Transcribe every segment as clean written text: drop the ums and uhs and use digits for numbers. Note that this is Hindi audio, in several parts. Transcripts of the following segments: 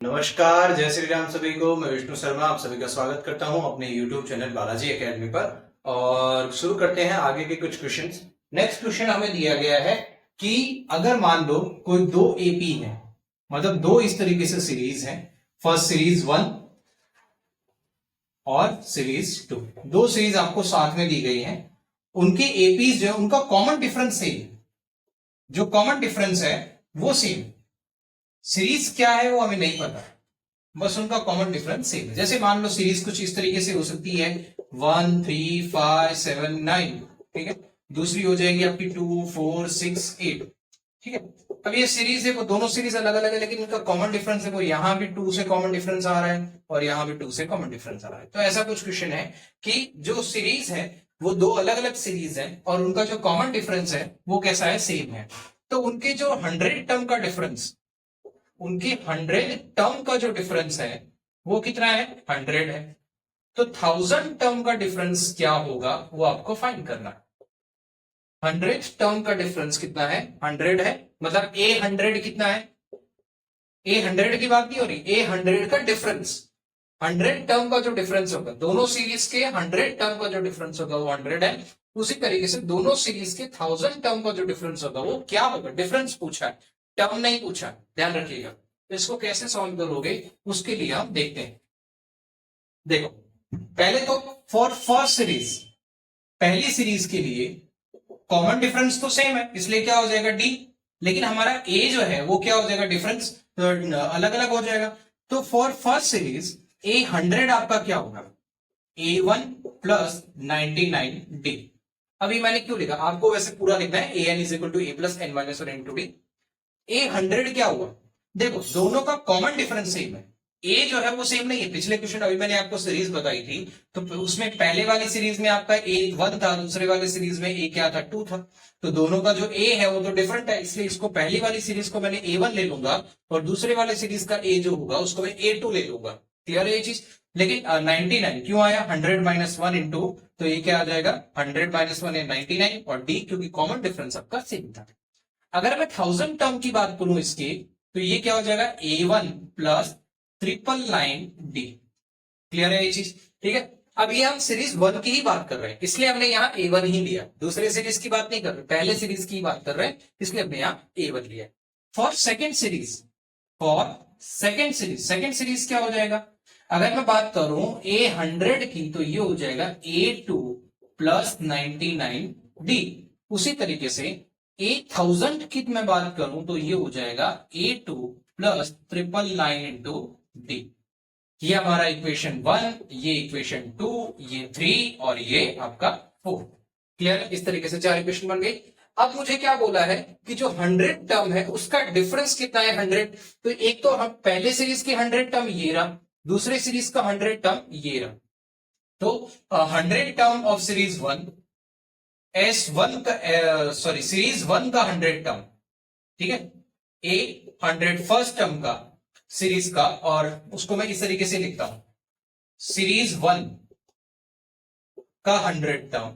नमस्कार, जय श्री राम सभी को। मैं विष्णु शर्मा आप सभी का स्वागत करता हूं अपने YouTube चैनल बालाजी एकेडमी पर। और शुरू करते हैं आगे के कुछ क्वेश्चंस। नेक्स्ट क्वेश्चन हमें दिया गया है कि अगर मान लो कोई दो एपी है, मतलब दो इस तरीके से सीरीज है, फर्स्ट सीरीज 1 और सीरीज 2, दो सीरीज आपको साथ में दी गई है। उनके एपीज जो है उनका कॉमन डिफरेंस सेम, जो कॉमन डिफरेंस है वो सेम। सीरीज क्या है वो हमें नहीं पता, बस उनका कॉमन डिफरेंस सेम है। जैसे मान लो सीरीज कुछ इस तरीके से हो सकती है 1 3 5 7 9, ठीक है। दूसरी हो जाएगी आपकी 2 4 6 8, ठीक है। अब ये सीरीज है, वो दोनों सीरीज अलग अलग है, लेकिन इनका कॉमन डिफरेंस है वो यहां भी 2 से कॉमन डिफरेंस आ रहा है और यहां भी 2 से कॉमन डिफरेंस आ रहा है। तो ऐसा कुछ क्वेश्चन है कि जो सीरीज है वो दो अलग अलग सीरीज है और उनका जो कॉमन डिफरेंस है वो कैसा है, सेम है। तो उनके जो 100 टर्म का डिफरेंस, उनकी 100 टर्म का जो डिफरेंस है वो कितना है, 100 है। तो 1000 टर्म का डिफरेंस क्या होगा वो आपको फाइंड करना है। 100 टर्म का डिफरेंस कितना है, 100 है। मतलब ए 100 कितना है, ए 100 की बात नहीं हो रही, ए 100 का डिफरेंस, 100 टर्म का जो डिफरेंस होगा दोनों सीरीज के, 100 टर्म का जो डिफरेंस होगा वो 100 है। उसी तरीके से दोनों सीरीज के 1000 टर्म का जो डिफरेंस होगा वो क्या होगा, डिफरेंस पूछा है, टर्म नहीं पूछा, ध्यान रखिएगा। तो इसको कैसे सॉल्व करोगे उसके लिए हम देखते हैं। देखो पहले तो फॉर फर्स्ट सीरीज, पहली सीरीज के लिए कॉमन डिफरेंस तो सेम है, इसलिए क्या हो जाएगा डी। लेकिन हमारा ए जो है वो क्या हो जाएगा, डिफरेंस अलग अलग हो जाएगा। तो फॉर फर्स्ट सीरीज ए 100 आपका क्या होगा, A1 प्लस 99D। अभी मैंने क्यों लिखा, आपको वैसे पूरा लिखना है, A N is equal to A plus N minus one to D. A 100 क्या हुआ, देखो दोनों का कॉमन डिफरेंस सेम है। ए जो है वो सेम नहीं है, पिछले क्वेश्चन अभी मैंने आपको सीरीज बताई थी, तो उसमें पहले वाली सीरीज में आपका ए 1 था, दूसरे वाली सीरीज में ए क्या था, 2 था। तो दोनों का जो ए है वो तो डिफरेंट है, इसलिए इसको पहली वाली सीरीज को मैंने A1 ले लूंगा और दूसरे वाले सीरीज का ए जो होगा उसको मैं A2 ले लूंगा। क्लियर है ये चीज। लेकिन 99 क्यों आया, 100 माइनस वन इंटू, तो ये क्या आ जाएगा 100 माइनस वन है 99, और डी क्योंकि कॉमन डिफरेंस आपका सेम था। अगर मैं 1000 टर्म की बात करूं इसके, तो ये क्या हो जाएगा A1 प्लस 999D। क्लियर है ये चीज, ठीक है। अब ये हम सीरीज 1 की ही बात कर रहे हैं, इसलिए हमने यहाँ A1 ही लिया, दूसरे सीरीज की बात नहीं कर रहे, पहले सीरीज की बात कर रहे हैं, इसलिए हमने यहाँ A1 लिया। For second series, for second series क्या हो जाएगा, अगर मैं बात करूं A100 की, तो ये हो जाएगा A2 प्लस 99D। उसी तरीके से A1000 की मैं बात करूं तो ये हो जाएगा A2 प्लस 999 इंटू डी। ये हमारा इक्वेशन 1, ये इक्वेशन 2, ये 3 और ये आपका 4। क्लियर, इस तरीके से 4 इक्वेशन बन गई। अब मुझे क्या बोला है कि जो 100 टर्म है उसका डिफरेंस कितना है 100। तो एक तो हम पहले सीरीज की 100 टर्म ये रहा, दूसरे सीरीज का 100 टर्म ये रहा। तो 100 टर्म ऑफ सीरीज 1, S1 का सीरीज 1 का 100 टर्म, ठीक है। ए 100 फर्स्ट टर्म का सीरीज का, और उसको मैं इस तरीके से लिखता हूं, सीरीज 1 का 100 टर्म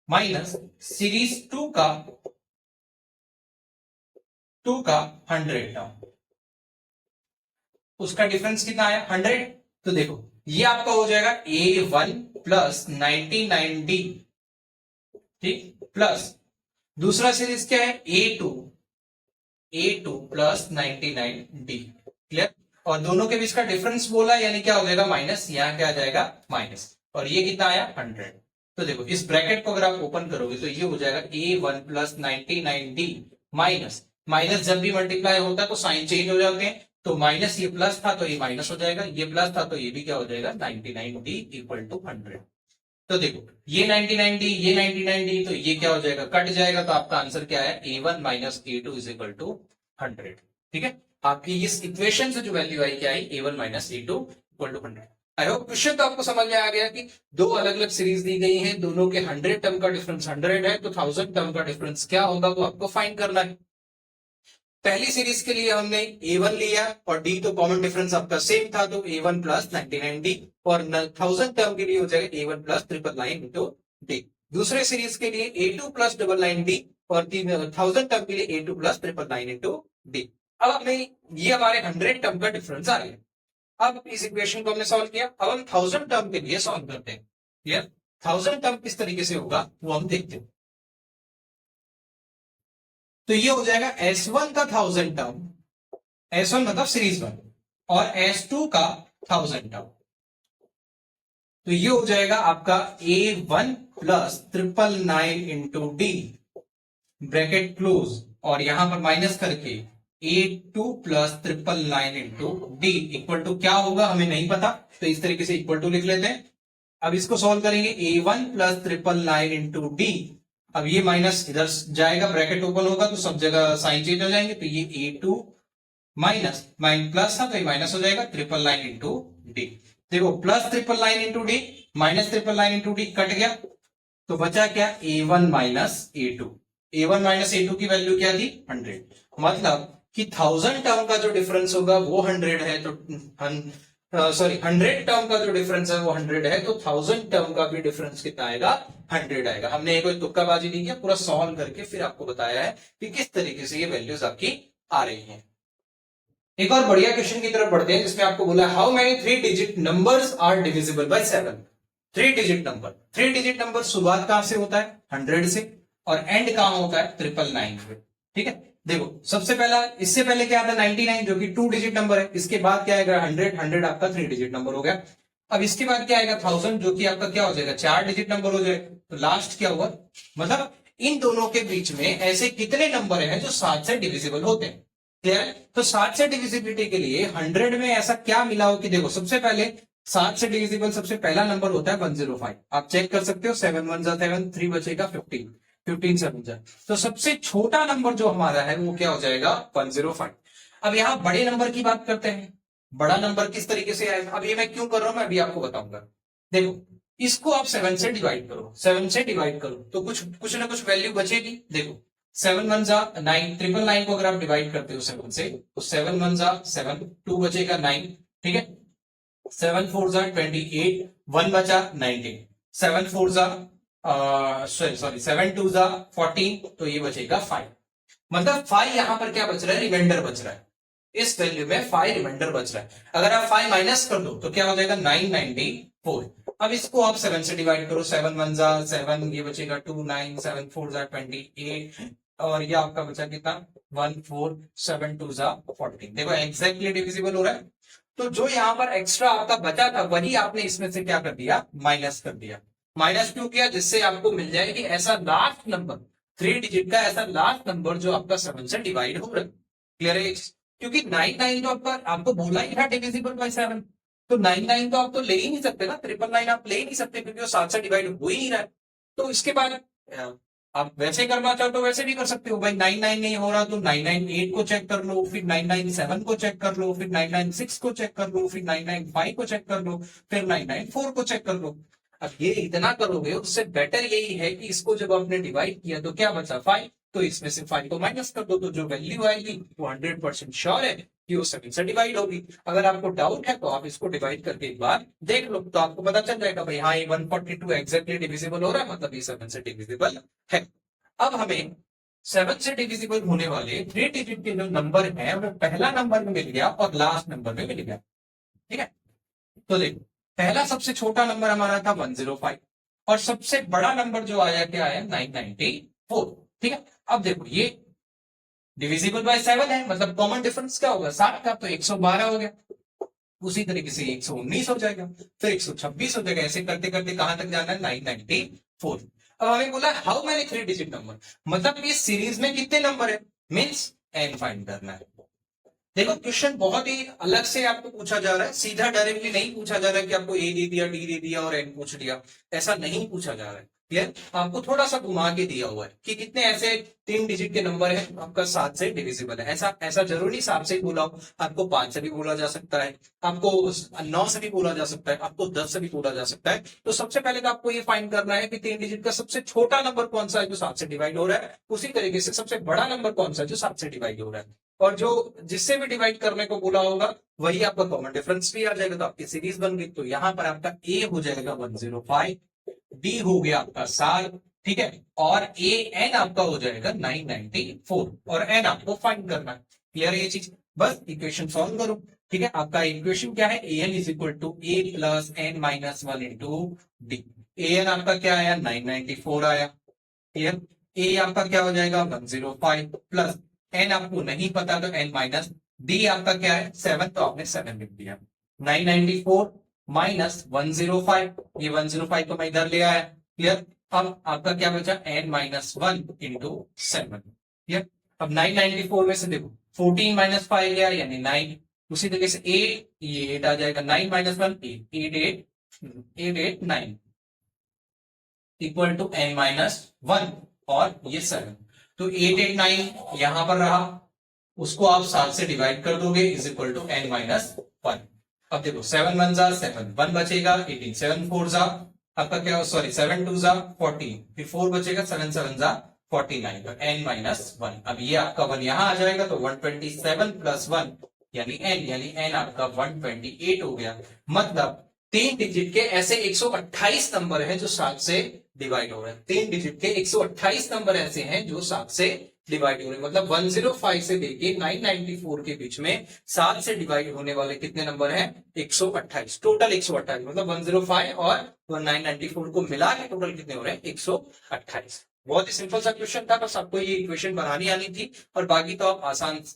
माइनस सीरीज 2 का 100 टर्म, उसका डिफरेंस कितना आया 100। तो देखो ये आपका हो जाएगा A1 प्लस 99D, ठीक, प्लस दूसरा सीरीज क्या है A2 प्लस 99D। क्लियर, और दोनों के बीच का डिफरेंस बोला, यानी क्या हो जाएगा माइनस, यहां क्या आ जाएगा माइनस, और ये कितना आया 100। तो देखो इस ब्रैकेट को अगर आप ओपन करोगे तो ये हो जाएगा A1 plus 99D minus, minus जब भी मल्टीप्लाई होता है तो साइन चेंज हो जाते हैं, तो माइनस ये प्लस था तो ये माइनस हो जाएगा, ये प्लस था तो ये भी क्या हो जाएगा 99D इक्वल टू 100। तो देखो ये 99D, ये 99D, तो ये क्या हो जाएगा, कट जाएगा, तो आपका आंसर क्या है A1 minus A2 is equal to 100। ठीक है, आपकी इस इक्वेशन से जो वैल्यू आई क्या आई, A1 minus A2 equal to 100। I hope question तो आपको समझ में आ गया कि दो अलग अलग सीरीज दी गई है, दोनों के 100 टर्म का डिफरेंस 100 है, तो 1000 टर्म का डिफरेंस क्या होगा वो आपको फाइंड करना है। पहली सीरीज के लिए हमने A1 लिया और D तो कॉमन डिफरेंस आपका सेम था, तो A1 प्लस 99D, और 1000 टर्म के लिए हो जाएगा A1 प्लस 999 इंटू D। दूसरे सीरीज के लिए A2 प्लस 999D और 1000 टर्म के लिए A2 प्लस 999 इंटू D। अब हमें ये हमारे 100 टर्म का डिफरेंस आ गया। अब इस इक्वेशन को हमने सॉल्व किया, अब हम 1000 टर्म के लिए सॉल्व करते हैं। क्लियर? 1000 टर्म किस तरीके से होगा वो हम देखते हैं। तो ये हो जाएगा S1 का 1000 टर्म, S1 मतलब सीरीज वन, और S2 का 1000 टर्म। तो ये हो जाएगा आपका A1 plus 999 into d, bracket close, और यहां पर माइनस करके A2 plus 999 into d equal to क्या होगा हमें नहीं पता, तो इस तरीके से इक्वल टू लिख लेते हैं। अब इसको सॉल्व करेंगे, A1 प्लस 999 इंटू डी, अब ये माइनस इधर जाएगा, ब्रैकेट ओपन होगा तो सब जगह साइन चेंज हो जाएंगे, तो ये A2 माइनस प्लस था तो ये माइनस हो जाएगा 999 इंटू डी। देखो plus 999 into D minus 999 into D cut गया, तो बचा क्या A1 minus A2। A1 minus A2 की वैल्यू क्या थी 100, मतलब कि 1000 टर्म का जो डिफरेंस होगा वो 100 है, तो 100 टर्म का जो डिफरेंस है वो 100 है, तो 1000 टर्म का भी डिफरेंस कितना आएगा 100 आएगा। हमने कोई तुक्काबाजी नहीं किया, पूरा सॉल्व करके फिर आपको बताया है कि किस तरीके से ये वैल्यूज आपकी आ रही हैं। एक और बढ़िया क्वेश्चन की तरफ बढ़ते हैं, जिसमें आपको बोला how many 3 digit numbers are divisible by 7। 3 digit number शुरुआत कहां से होता है 100 से, और एंड कहां होता है 999 से। ठीक है, देखो सबसे पहला, इससे पहले क्या आता है 99 जो कि 2 डिजिट नंबर है, इसके बाद क्या आएगा 100 आपका 3 डिजिट नंबर हो गया। अब इसके बाद क्या आएगा 1000 जो कि आपका क्या हो जाएगा 4 डिजिट नंबर हो जाएगा। तो लास्ट क्या हुआ, मतलब इन दोनों के बीच में ऐसे कितने नंबर हैं जो 7 से डिविजिबल होते हैं। क्लियर? तो 7 से डिविजिबिलिटी के लिए 100 में ऐसा क्या मिला हो कि देखो सबसे पहले 7 से डिविजिबल सबसे पहला नंबर होता है 105, आप चेक कर सकते हो, 7 1 जा 7, 3 बचेगा 15, 15 7 जा, तो सबसे छोटा नंबर जो हमारा है वो क्या हो जाएगा 105। अब यहां बड़े नंबर की बात करते हैं, बड़ा नंबर किस तरीके से आएगा, अब ये मैं क्यों कर रहा हूं मैं अभी आपको बताऊंगा। देखो इसको आप 7 से डिवाइड करो, 7 से डिवाइड करो तो कुछ ना कुछ वैल्यू बचेगी। देखो 7 1 जा 9, 999 को अगर आप डिवाइड करते हो 7 से, तो 7 1 जा 7, 2 बचेगा 9, ठीक है, 7 4 जा 28, 1 बचा 19, 7 4 जा सॉरी 7 2 जा 14, तो ये बचेगा 5, मतलब 5 यहां पर क्या बच रहा है रिमाइंडर बच रहा है, इस वैल्यू में 5 रिमाइंडर बच रहा है। अगर आप 5 माइनस कर दो तो क्या हो जाएगा 994। अब इसको आप 7 से डिवाइड करो, 7 1 जा 7, ये बचेगा 2, 9, 7 4 जा 28, और ये आपका बचा कितना 1 4, 7 2 जा 14। देखो एग्जैक्टली डिविजिबल हो रहा है। तो जो यहाँ पर एक्स्ट्रा आपका बचा था वही आपने इसमें से क्या कर दिया माइनस कर दिया। माइनस क्यों किया, जिससे आपको मिल जाए कि ऐसा लास्ट नंबर 3 डिजिट का ऐसा लास्ट नंबर जो आपका 7 से डिवाइड हो रहा है। क्लियर है? क्योंकि 99 तो आपका आपको बोला ही था डिविजिबल बाय 7, तो 99 तो आप तो ले ही नहीं सकते ना, 999 आप ले ही नहीं सकते क्योंकि वो 7 से डिवाइड हो ही नहीं रहा है। तो इसके बाद आप वैसे करना चाहो तो वैसे भी कर सकते हो, भाई 99 नहीं हो रहा तो 998 को चेक कर लो, फिर 997 को चेक कर लो, फिर 996 को चेक कर लो, फिर 995 को चेक कर लो, फिर 994 को चेक कर लो। अब ये इतना करोगे उससे बेटर यही है कि इसको जब आपने डिवाइड किया तो क्या बचा 5, तो इसमें से 5 को माइनस कर दो, तो जो वैल्यू आएगी वो 100% श्योर है कि वो 7 से डिवाइड होगी। अगर आपको डाउट है तो आप इसको डिवाइड करके एक बार देख लो, तो आपको पता चल जाएगा भाई हाँ ये 142 एग्जैक्टली डिविजिबल हो रहा है, मतलब ये 7 से डिविजिबल है। अब हमें 7 से डिविजिबल होने वाले 3 डिजिट के जो नंबर है वो पहला नंबर में मिल गया और लास्ट नंबर में मिल गया। ठीक है, तो देखो पहला सबसे छोटा नंबर हमारा था 105, और सबसे बड़ा नंबर जो आया क्या आया 994। ठीक है, अब देखो ये डिविजिबल बाय 7 है, मतलब कॉमन डिफरेंस क्या होगा 7 का, तो 112 हो गया, उसी तरीके से 119 हो जाएगा, फिर 126 हो जाएगा, ऐसे करते करते कहां तक जाना है 994। अब हमें बोला हाउ मेनी 3 डिजिट नंबर, मतलब इस सीरीज में कितने नंबर है, मींस एन फाइंड करना है। देखो क्वेश्चन बहुत ही अलग से आपको पूछा जा रहा है, सीधा डायरेक्टली नहीं पूछा जा रहा है कि आपको ए दे दिया डी दे दिया और एन पूछ लिया, ऐसा नहीं पूछा जा रहा है। क्लियर? आपको थोड़ा सा घुमा के दिया हुआ है कि कितने ऐसे 3 डिजिट के नंबर है आपका 7 से डिविजिबल है। ऐसा ऐसा जरूरी 7 से बोला हो, आपको 5 से भी बोला जा सकता है, आपको 9 से भी बोला जा सकता है, आपको 10 से भी बोला जा सकता है। तो सबसे पहले तो आपको ये फाइंड करना है कि 3 डिजिट का सबसे छोटा नंबर कौन सा है जो 7 से डिवाइड हो रहा है, उसी तरीके से सबसे बड़ा नंबर कौन सा है जो 7 से डिवाइड हो रहा है, और जो जिससे भी डिवाइड करने को बोला होगा वही आपका कॉमन डिफरेंस भी आ जाएगा, तो आपकी सीरीज बन गई। तो यहां पर आपका ए हो जाएगा 105, डी हो गया आपका 7, ठीक है, और ए एन आपका हो जाएगा 994, और एन आपको फाइंड करना है। क्लियर है ये चीज? बस इक्वेशन सॉल्व करो, ठीक है। आपका इक्वेशन क्या है, an is equal to a plus N minus one into d. an आपका क्या आया, 994 आया, क्लियर। a आपका क्या हो जाएगा, 105 प्लस n आपको नहीं पता तो n माइनस d आपका क्या है, 7, तो आपने 7 लिख दिया। 994 माइनस 105, ये 105 को मैं इधर ले आया, क्लियर। अब आपका क्या बचा, n माइनस 1 इंटू 7, क्लियर। अब 994 में से देखो 14 माइनस 5 गया यानी 9, उसी तरीके से 8, ये 8 आ जाएगा, 9 minus 1 8 9 equal to n minus 1 और ये 7, तो 889 यहां पर रहा, उसको आप 7 से डिवाइड कर दोगे is equal to n minus 1। अब देखो 7 1 जा 7, 1 बचेगा 18, 7 4 जा आपका क्या, सॉरी 7 2 जा 14, फिर 4 बचेगा, 7 7 जा 49, तो n माइनस 1। अब ये आपका 1 यहां आ जाएगा, तो 127 प्लस 1 यानी n आपका 128 हो गया। मतलब 3 डिजिट के ऐसे 128 नंबर हैं जो 7 से डिवाइड हो रहे हैं। 3 डिजिट के 128 नंबर ऐसे हैं जो 7 से डिवाइड हो रहे हैं। मतलब 105 से लेके 994 के बीच में 7 से डिवाइड होने वाले कितने नंबर हैं, 128, टोटल 128। मतलब 105 और 994 को मिला के टोटल कितने हो रहे हैं, 128। बहुत ही सिंपल सा क्वेश्चन था, बस आपको ये इक्वेशन बनानी आनी थी और बाकी तो आप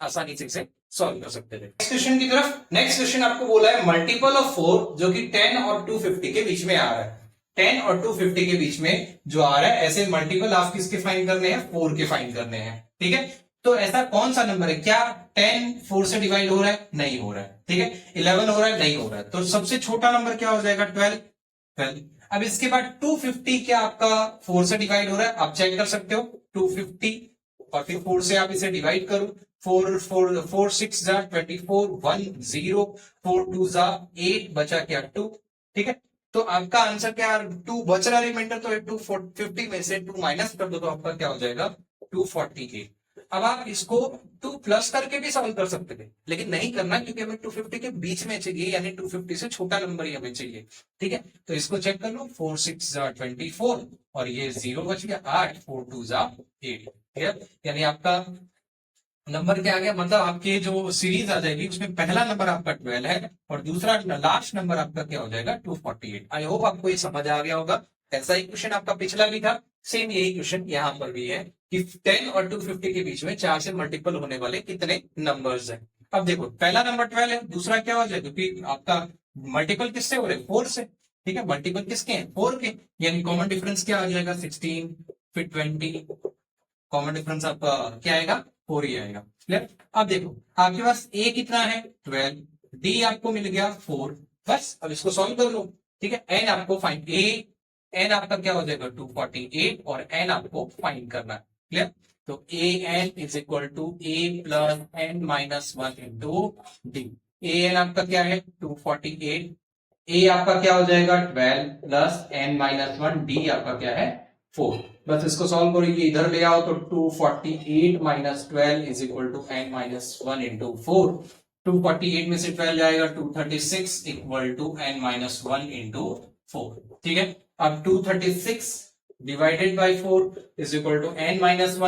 आसानी से इसे सॉल्व कर सकते थे। नेक्स्ट क्वेश्चन की तरफ, नेक्स्ट क्वेश्चन आपको बोला है मल्टीपल ऑफ 4 जो कि 10 और 250 के बीच में आ रहा है। 10 और 250 के बीच में जो आ रहा है, ऐसे मल्टीपल आप किसके फाइंड करने हैं, 4 के फाइंड करने हैं, ठीक है। तो ऐसा कौन सा नंबर है, क्या 10 4 से डिवाइड हो रहा है, नहीं हो रहा है, ठीक है। 11 हो रहा है, नहीं हो रहा है, तो सबसे छोटा नंबर क्या हो जाएगा, 12। अब इसके बाद 250 क्या आपका 4 से डिवाइड हो रहा है, आप चेक कर सकते हो, 250 और फिर 4 से आप इसे डिवाइड करो, 4 6 जा 24, 1 0, 4 2 जा 8, बचा क्या 2, ठीक है। तो आपका आंसर क्या, 2 बच रहा रिमाइंडर, तो 250 में से 2 माइनस कर दो तो आपका क्या हो जाएगा, 248। अब आप इसको 2 प्लस करके भी सॉल्व कर सकते थे, लेकिन नहीं करना क्योंकि हमें 250 के बीच में चाहिए, यानी 250 से छोटा नंबर ही हमें चाहिए, ठीक है। तो इसको चेक कर लो, 4 6 जा 24 और ये 0 बच गया 8, 4 2 जा 8, क्लियर। यानी आपका नंबर क्या आ गया, मतलब आपके जो सीरीज आ जाएगी उसमें पहला नंबर आपका 12 है और दूसरा लास्ट नंबर आपका क्या हो जाएगा, 248। आई होप आपको ये समझ आ गया होगा। ऐसा ही क्वेश्चन आपका पिछला भी था, सेम यही क्वेश्चन यहाँ पर भी है कि 10 और 250 के बीच में 4 से मल्टीपल होने वाले कितने नंबर्स हैं। अब देखो पहला नंबर 12 है, दूसरा क्या हो जाएगा, क्योंकि आपका मल्टीपल किससे हो रहे हैं, 4 से, ठीक है। मल्टीपल किसके हैं, 4 के, यानी कॉमन डिफरेंस क्या आ जाएगा, 16, फिर 20, कॉमन डिफरेंस आपका क्या आएगा, 4 ही आएगा, क्लियर। अब देखो आपके पास a कितना है, 12, d आपको मिल गया 4, बस अब इसको सॉल्व कर लो, ठीक है। n आपको फाइंड, n आपका क्या हो जाएगा 248 और n आपको फाइंड करना है, क्लियर। तो an is equal to a plus n minus 1 into d. an आपका क्या है 248, a आपका क्या हो जाएगा 12 प्लस n माइनस 1, d आपका क्या है 4। बस इसको सॉल्व करो, ये इधर ले आओ तो 248 minus 12 is equal to n minus 1 into 4। 248 में से 12 जाएगा 236 equal to n minus 1 into 4, ठीक है। अब 236 divided by 4 is equal to n minus 1।